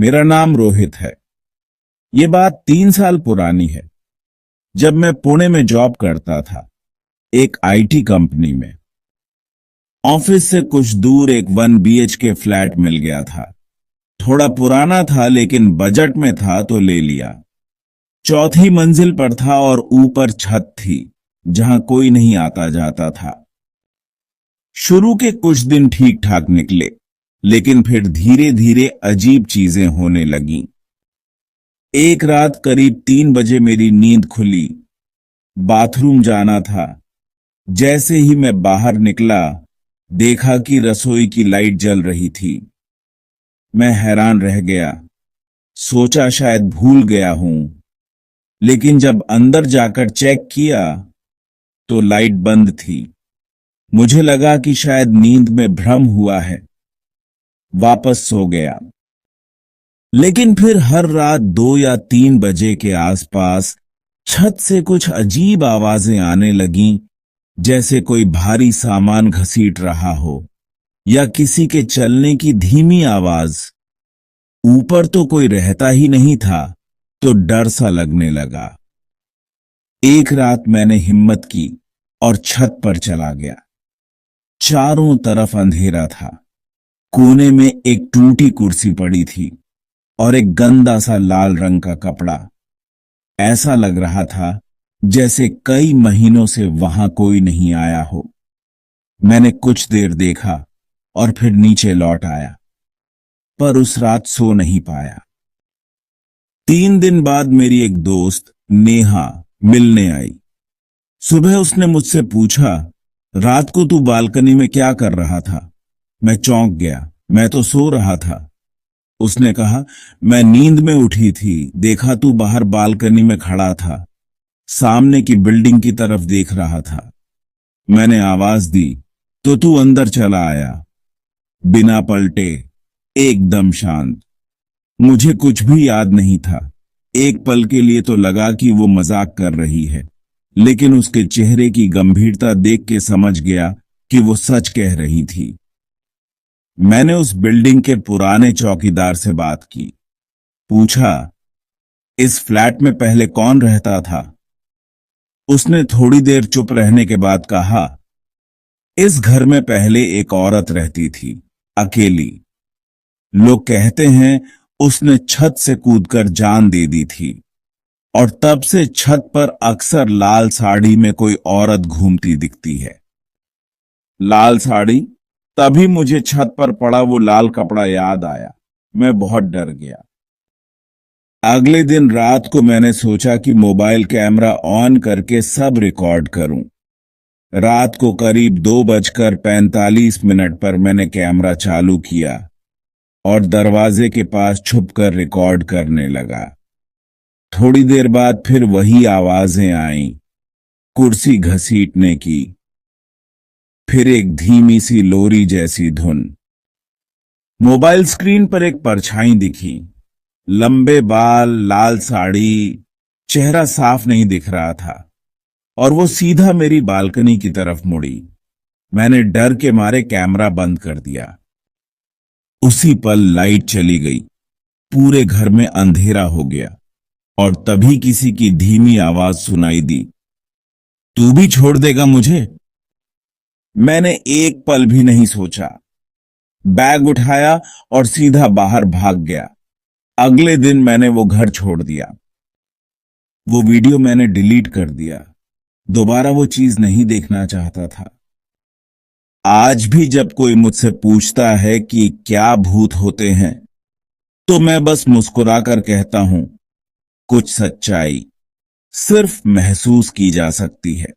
मेरा नाम रोहित है। ये बात 3 साल पुरानी है, जब मैं पुणे में जॉब करता था, एक आईटी कंपनी में। ऑफिस से कुछ दूर एक 1 BHK फ्लैट मिल गया था। थोड़ा पुराना था लेकिन बजट में था तो ले लिया। चौथी मंजिल पर था और ऊपर छत थी जहां कोई नहीं आता जाता था। शुरू के कुछ दिन ठीक ठाक निकले, लेकिन फिर धीरे धीरे अजीब चीजें होने लगीं। एक रात करीब 3 बजे मेरी नींद खुली। बाथरूम जाना था। जैसे ही मैं बाहर निकला, देखा कि रसोई की लाइट जल रही थी। मैं हैरान रह गया। सोचा शायद भूल गया हूं, लेकिन जब अंदर जाकर चेक किया तो लाइट बंद थी। मुझे लगा कि शायद नींद में भ्रम हुआ है। वापस सो गया। लेकिन फिर हर रात 2 या 3 बजे के आसपास छत से कुछ अजीब आवाजें आने लगीं, जैसे कोई भारी सामान घसीट रहा हो या किसी के चलने की धीमी आवाज। ऊपर तो कोई रहता ही नहीं था, तो डर सा लगने लगा। एक रात मैंने हिम्मत की और छत पर चला गया। चारों तरफ अंधेरा था। कोने में एक टूटी कुर्सी पड़ी थी और एक गंदा सा लाल रंग का कपड़ा। ऐसा लग रहा था जैसे कई महीनों से वहां कोई नहीं आया हो। मैंने कुछ देर देखा और फिर नीचे लौट आया, पर उस रात सो नहीं पाया। 3 दिन बाद मेरी एक दोस्त नेहा मिलने आई। सुबह उसने मुझसे पूछा, रात को तू बालकनी में क्या कर रहा था? मैं चौंक गया। मैं तो सो रहा था। उसने कहा, मैं नींद में उठी थी, देखा तू बाहर बालकनी में खड़ा था, सामने की बिल्डिंग की तरफ देख रहा था। मैंने आवाज दी तो तू अंदर चला आया, बिना पलटे, एकदम शांत। मुझे कुछ भी याद नहीं था। एक पल के लिए तो लगा कि वो मजाक कर रही है, लेकिन उसके चेहरे की गंभीरता देख के समझ गया कि वो सच कह रही थी। मैंने उस बिल्डिंग के पुराने चौकीदार से बात की। पूछा, इस फ्लैट में पहले कौन रहता था? उसने थोड़ी देर चुप रहने के बाद कहा, इस घर में पहले एक औरत रहती थी, अकेली। लोग कहते हैं उसने छत से कूदकर जान दे दी थी, और तब से छत पर अक्सर लाल साड़ी में कोई औरत घूमती दिखती है। लाल साड़ी? तभी मुझे छत पर पड़ा वो लाल कपड़ा याद आया। मैं बहुत डर गया। अगले दिन रात को मैंने सोचा कि मोबाइल कैमरा ऑन करके सब रिकॉर्ड करूं। रात को करीब 2:45 पर मैंने कैमरा चालू किया और दरवाजे के पास छुपकर रिकॉर्ड करने लगा। थोड़ी देर बाद फिर वही आवाजें आईं, कुर्सी घसीटने की, फिर एक धीमी सी लोरी जैसी धुन। मोबाइल स्क्रीन पर एक परछाई दिखी, लंबे बाल, लाल साड़ी, चेहरा साफ नहीं दिख रहा था, और वो सीधा मेरी बालकनी की तरफ मुड़ी। मैंने डर के मारे कैमरा बंद कर दिया। उसी पल लाइट चली गई, पूरे घर में अंधेरा हो गया, और तभी किसी की धीमी आवाज सुनाई दी, तू भी छोड़ देगा मुझे? मैंने एक पल भी नहीं सोचा। बैग उठाया और सीधा बाहर भाग गया। अगले दिन मैंने वो घर छोड़ दिया। वो वीडियो मैंने डिलीट कर दिया। दोबारा वो चीज नहीं देखना चाहता था। आज भी जब कोई मुझसे पूछता है कि क्या भूत होते हैं, तो मैं बस मुस्कुराकर कहता हूं, कुछ सच्चाई सिर्फ महसूस की जा सकती है।